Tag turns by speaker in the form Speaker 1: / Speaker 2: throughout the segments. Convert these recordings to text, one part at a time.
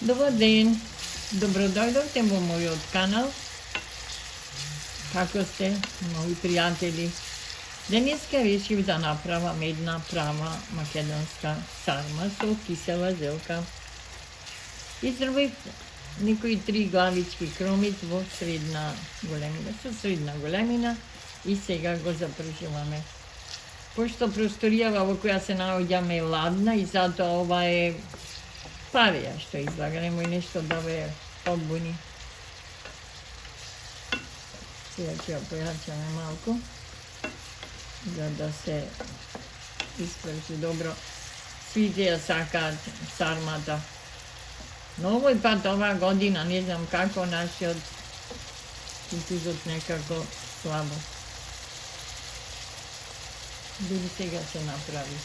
Speaker 1: Добар ден, добродојдовте во мојот канал. Како сте, мои пријатели? Денеска решив да направам една права македонска сарма со кисела зелка. Изрвив некои 3 главички кромит во средна големина, со средна големина и сега го запржуваме. Пошто просторијава во која се наоѓаме е ладна и затоа ова е парија што излага, немој нешто да ве подбуни. Сега ќе ја појачаме малку, за да се испржи добро. Сите ја сакаат сармата. Но овој пат, оваа година, не знам како, нашиот кукузот некако слабо. Дали сега се направи.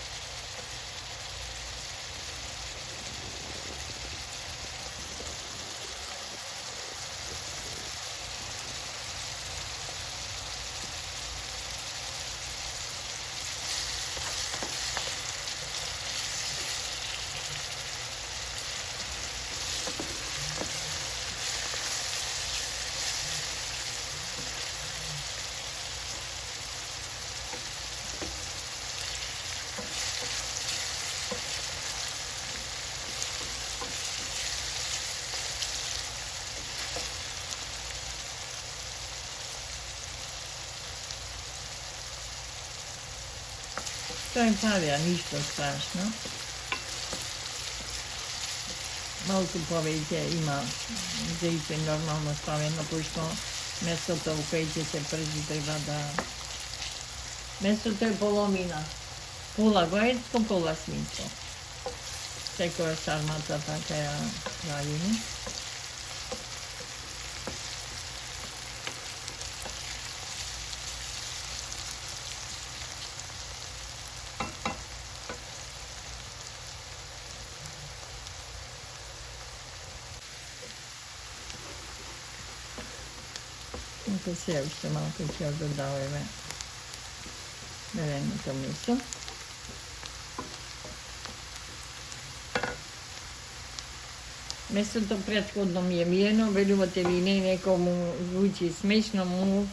Speaker 1: Тоа е парија, ништо страшно. Малку повеќе има зејтин нормално ставено, пошто месото во кое ќе се пржи треба да... Месото е половина. Пола гоецко, пола свинско. Секоја сармата така ја правиме. Ето сега уште малку ќе ја додаваме меленото месо. Месото претходно ми е миено, велувате ли не, некому звучи смешно му,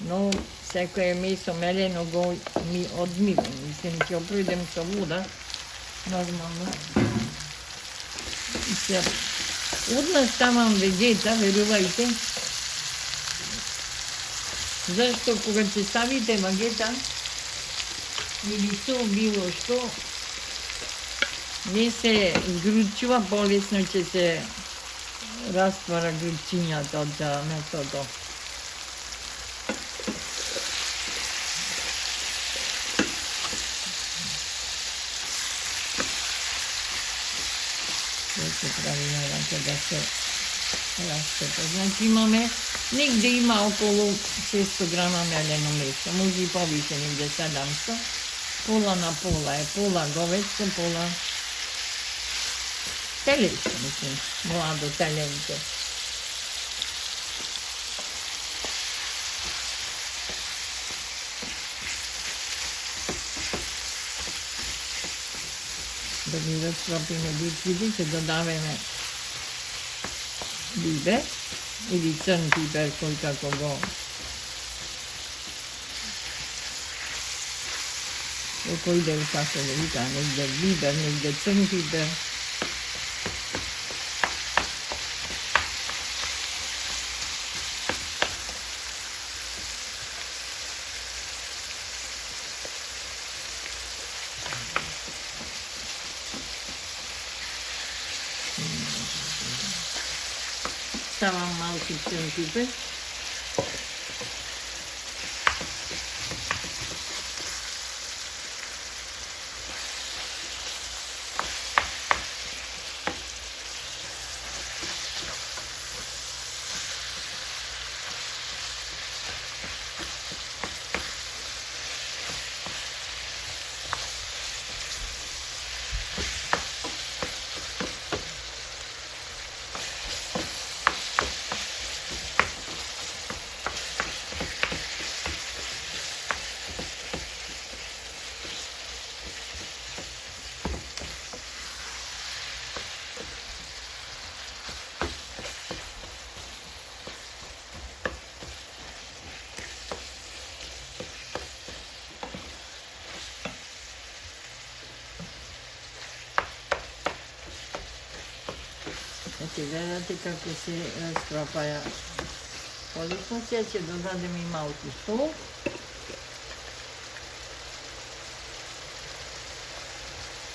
Speaker 1: но секое месо мелено го ми одмивам. Мислим, ќе опридем со вода, нормално. И се одма ставам вегета, верувајте, зашто кога ќе ставите вегета или со било што, не се згручува, полесно ќе се раствара гручињата од месото. Тоа се прави највака да се растепа. Значи имаме, негде има околу 600 грама мелено месо, може и повише, негде 700. Пола на пола е, пола говеско, пола телешко, мислим, младо теленце. Да ги разтропиме битвите, ќе додаваме бибер или црн пипер, кој како го кој дел како го вика, негде бибер, негде црн пипер. Ставам малку црн пипер. ќе гледате како се растропаја. Полесно се ќе додадеме и малку сол.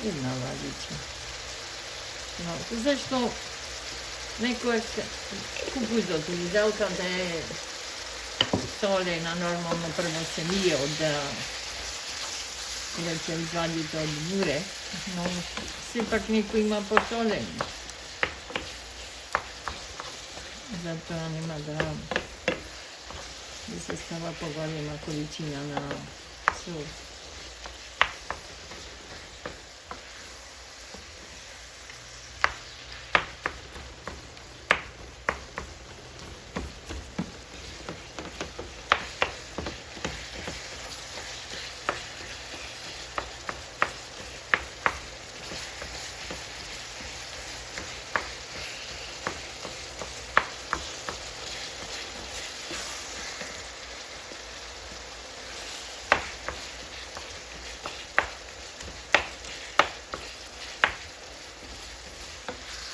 Speaker 1: Една ладичка. Зашто некојаш кукузот или зелката е солена, нормално прво се мие од кога ќе извадите од буре, но сепак некој има посолени. Затоа нема да се става поголема количина на сол.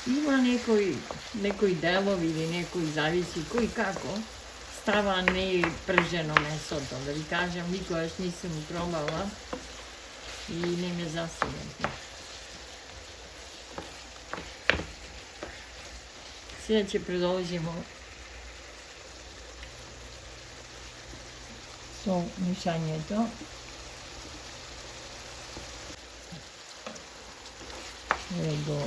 Speaker 1: Има некои делови или некои зависи кој како става непржено месото. Да ви кажам, никогаш нисам пробала и не ме засилам. Сега ќе продолжимо со мешањето. Его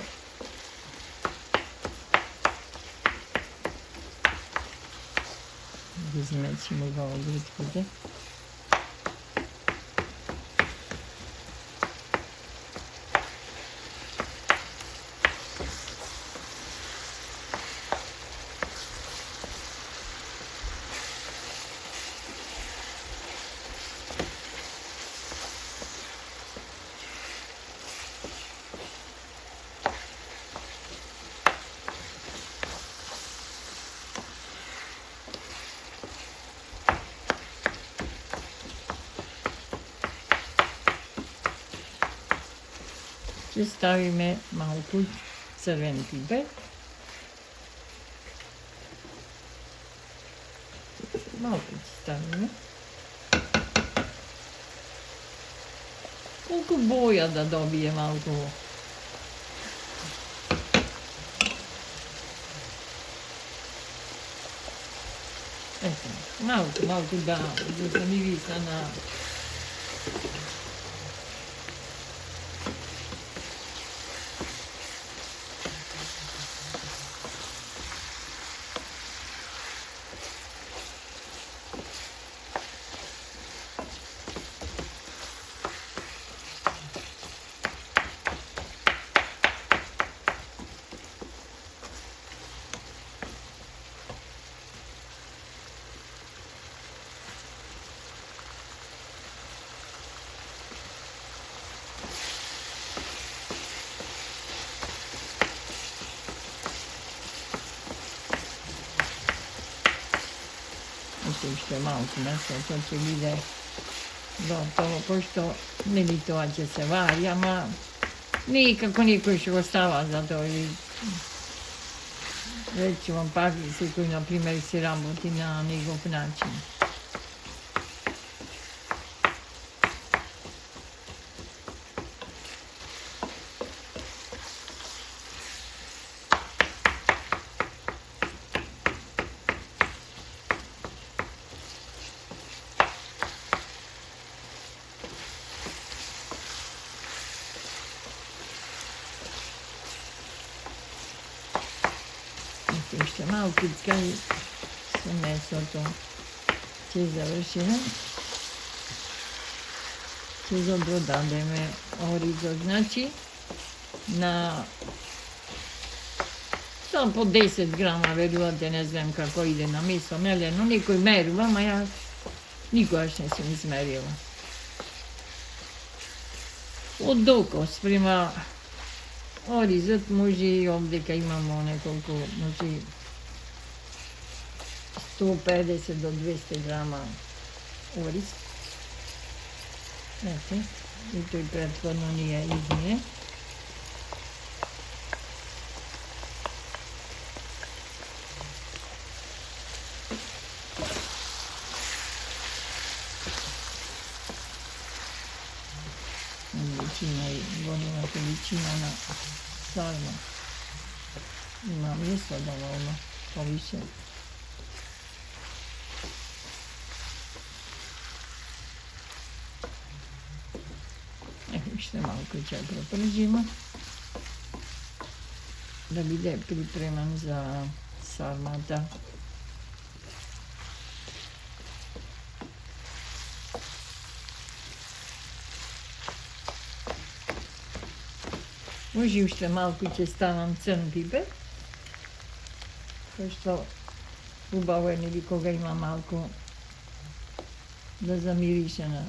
Speaker 1: измечимо го огритките. Ќе ставиме малку црвен пипер. Малку ќе ставиме. Колку боја да добие малку. Ето, малку да се мириса на уште малку месото ќе биде готово, пошто нели тоа ќе се вари, ама не и како некој што го става за тоа и речемо пак секој например се работи на негов начин. Уште малкичка и со месото ќе завршиме. Ќе го додадеме оризот, значи на само по 10 грама, верувате, не знам како иде на месо мелено, некој мерува, ама јас никогаш не сум измерила. Од докос према оризот може и овдека имамо неколку, може 150 до 200 грама ориз. Ете, и тој претходно ни ја измие. количина и голема количина на сарма. Има месо доволно, повише. Ще малко ќе пропржиме да биде припремен за сармата. Може уште малку ќе ставам црн пипер, кој што убаво е нели кога има малку да замирише на.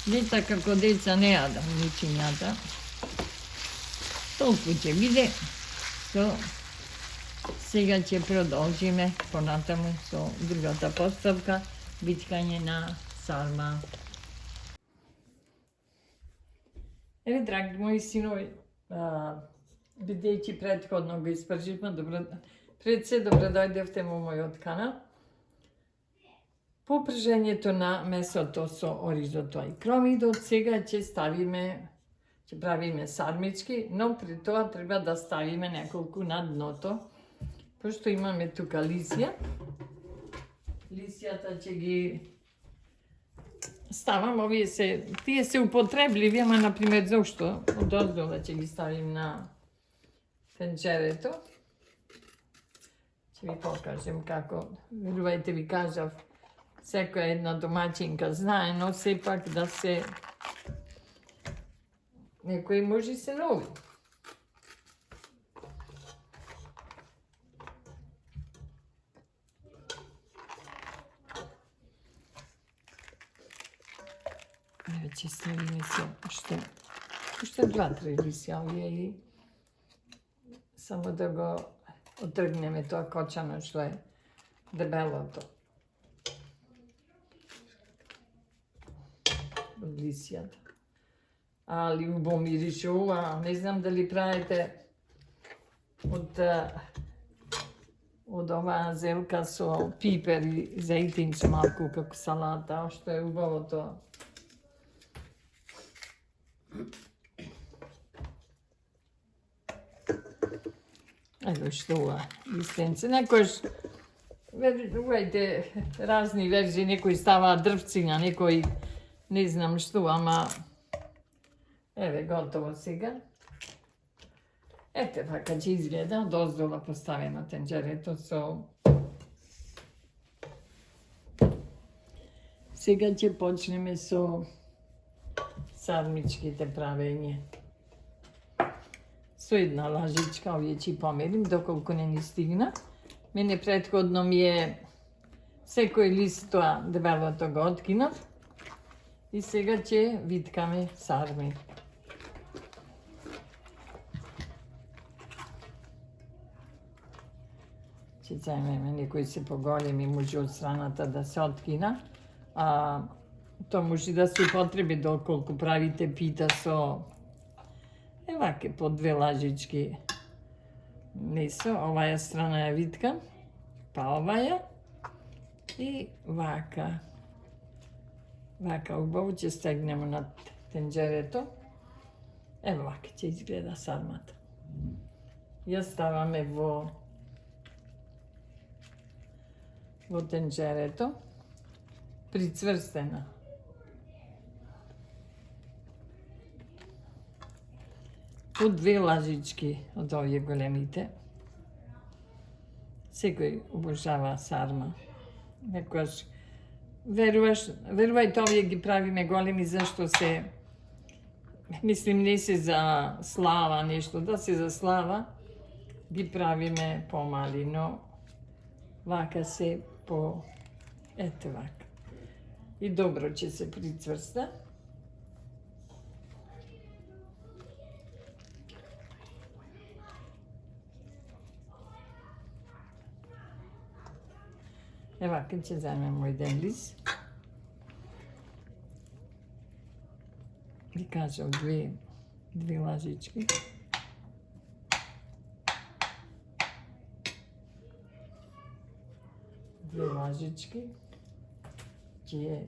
Speaker 1: Деца како деца не јадам мучињата. Толку ќе биде. Сега ќе продолжиме понатаму со другата постапка, виткање на сарма. Еве, драги мои синови, бидејќи претходно го испрживме, пред се добро дојдевте во мојот канал. По пржењето на месото со оризото и кромидот, сега ќе правиме сармички, но при тоа треба да ставиме неколку на дното, пошто имаме тука лисја. Лисјата ќе ги ставам, тие се употребливи, ама например зошто од оздола ќе ги ставим на тенџерето. Ќе ви покажем како, верувајте ви кажав, секоја една домаќинка знае, но сепак да се некој може се нови. Еве ќе ставиме се уште 2-3 лисја овие и само да го отргнеме тоа кочано што е дебелото. Од лисјата. Али убаво мирише ова, не знам дали правите од оваа зелка со пипер и зејтинче малку како салата, што е убаво тоа. Ево што ова листенце, некојаш верувајте разни верзии, некои ставаат дрвциња, некои не знам што, ама еве готово сега. Ете вака ќе изгледа, доздола поставено тенџерето со. Сега ќе почнеме со сармичките правење. Со една лажичка, овие ќе померим доколку не ни стигна. Мене претходно ми е секој лист тоа дебелото го откинав. И сега ќе виткаме сарми. Ќе земеме некои се поголеми, може од страната да се откина. Тоа може да се употреби доколку правите пита со еваке по 2 лажички месо. Оваја страна ја виткам, па оваја и вака. Вака убаво ќе стегнеме на тенџерето. Ево вака ќе изгледа сармата. Ја ставаме во тенџерето, прицврстена. По 2 лажички од овие големите. Секој обожава сарма. Некојаш верувајте, овие ги правиме големи, зашто се, мислим, не се за слава нешто, да се за слава, ги правиме помали, но вака се по, ете вака. И добро ќе се прицврста. Вака ќе земем еден лист. Ви кажав 2 лажички. Ќе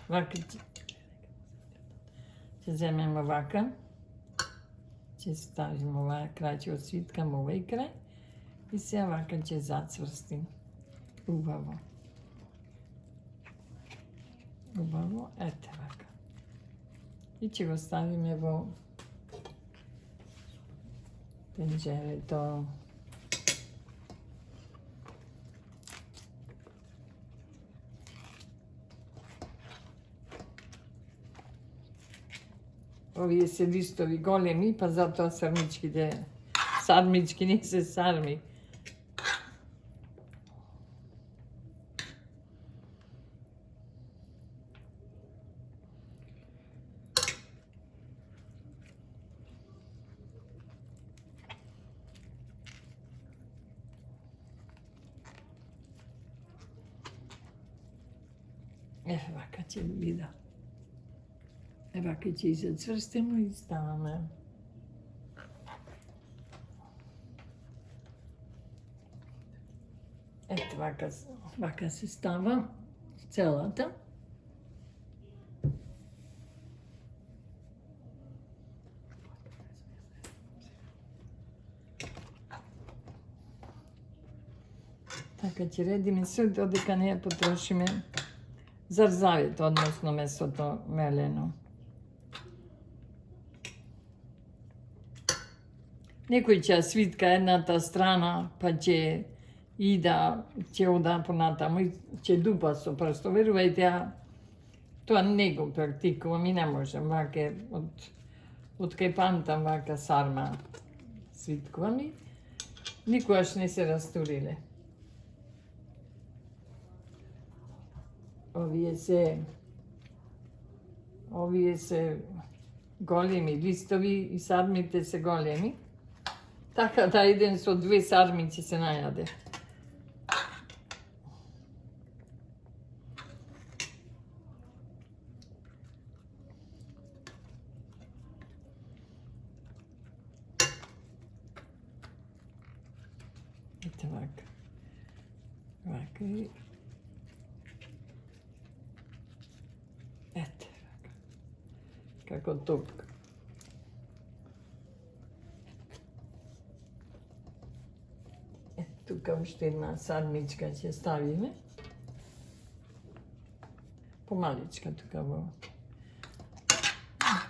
Speaker 1: Вака ќе земеме вака. Ќе ставиме оваа крај, ќе освиткаме овај крај и сега вака ќе зацврстим убаво. Убаво, ете вака. И ќе го ставиме во тенџерето. Овие се листови големи, па затоа сармички не се сарми. Вака ќе биде. Вака ќе зацврстиме и ставаме. Ето вака се става целата. Така ќе редиме се додека не ја потрошиме зарзавето, односно месото мелено. Некој ќе свитка едната страна, па ќе ода понатаму и ќе дупа со прсто. Верувајте, тоа не го практикувам и не можам. Вака од кај памтам вака сарма свиткувам и никогаш не се растуриле. Овие се големи листови и сармите се големи. Така да еден со 2 сарми ќе се најаде. Ете вака. Вака и... Ете вака. Како топка. Тука уште една сармичка ќе ставиме. Помаличка тука во.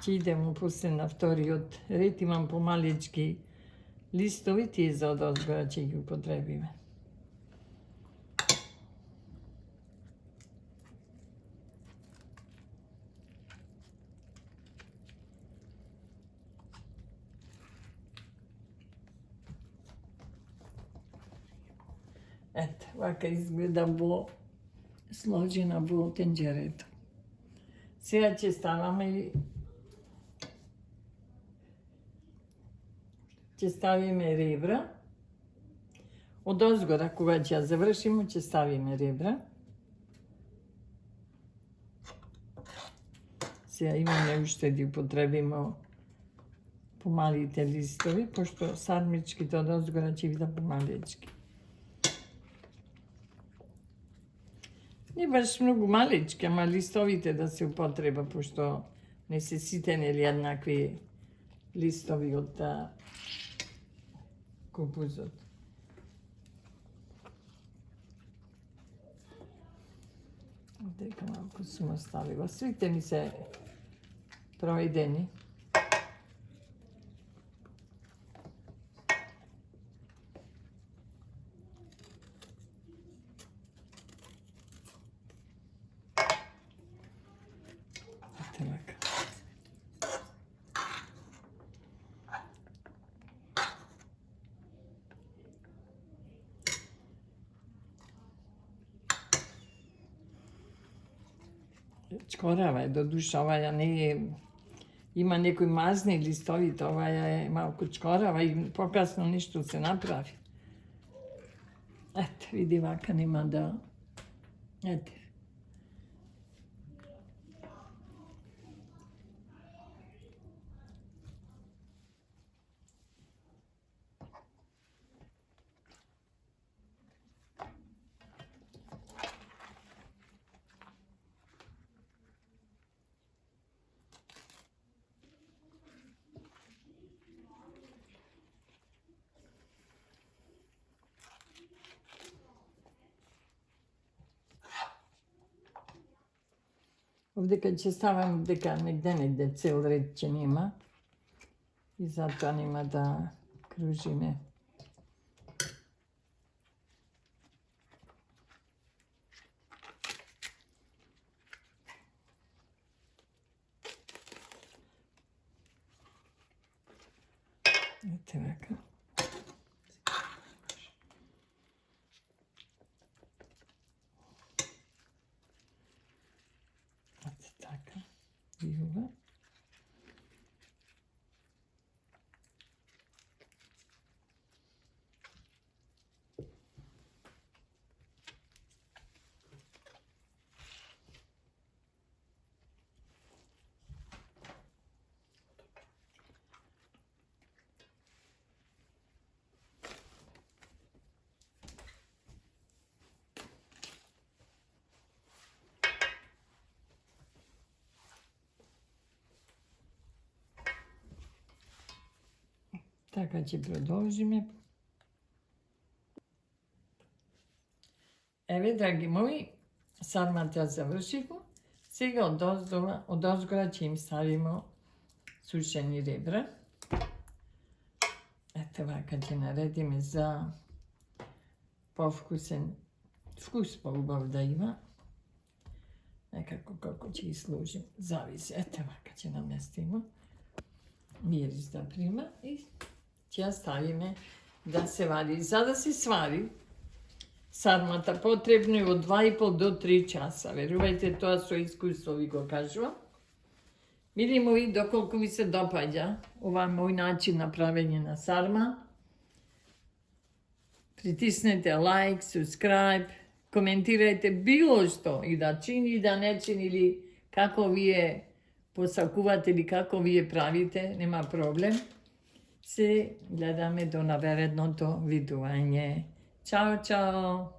Speaker 1: Ќе идемо после на вториот ред, имам помалички листови, тие за одозгора ќе ги употребиме. Ето, вака изгледа сложена во тенџерето. Сега ќе ставаме и ќе ставиме ребра. Одозгора, кога ќе ја завршиме, ќе ставиме ребра. Сега имаме уште да употребиме помалите листови, пошто сармичките одозгора ќе бидат помалички. Не баш многу малички, ама листовите да се употреба, пошто не се сите нели еднакви листови од кукузот. Дека малку сум оставила. Сите ми се проедени. Чкорава е, до душа, оваја не е, има некои мазни листовите, оваја е малку чкорава и покасно ништо се направи. Ете, види вака нема да... Ете. Овдека ќе ставам дека негде цел ред ќе нема. И затоа нема да кружиме. Ете вака. Ете така. И ова. Така ќе продолжиме. Еве, драги мои, сармата завршиво. Сега одозгора ќе им ставимо сушени ребра. Ете вака ќе наредиме за повкусен вкус поубав да има. Некако како ќе ги сложим, зависи. Ете вака ќе наместимо. Мирис да прима и ќе ја ставиме да се вари. За да се свари сармата потребно е од 2,5 до 3 часа. Верувајте, тоа со искуство ви го кажувам. Мили мои, доколку ви се допаѓа ова мој начин на правење на сарма, притиснете лайк, subscribe, коментирајте било што и да чини и да не чини или како вие посакувате или како вие правите, нема проблем. Се гледаме до наредното видување. Чао, чао!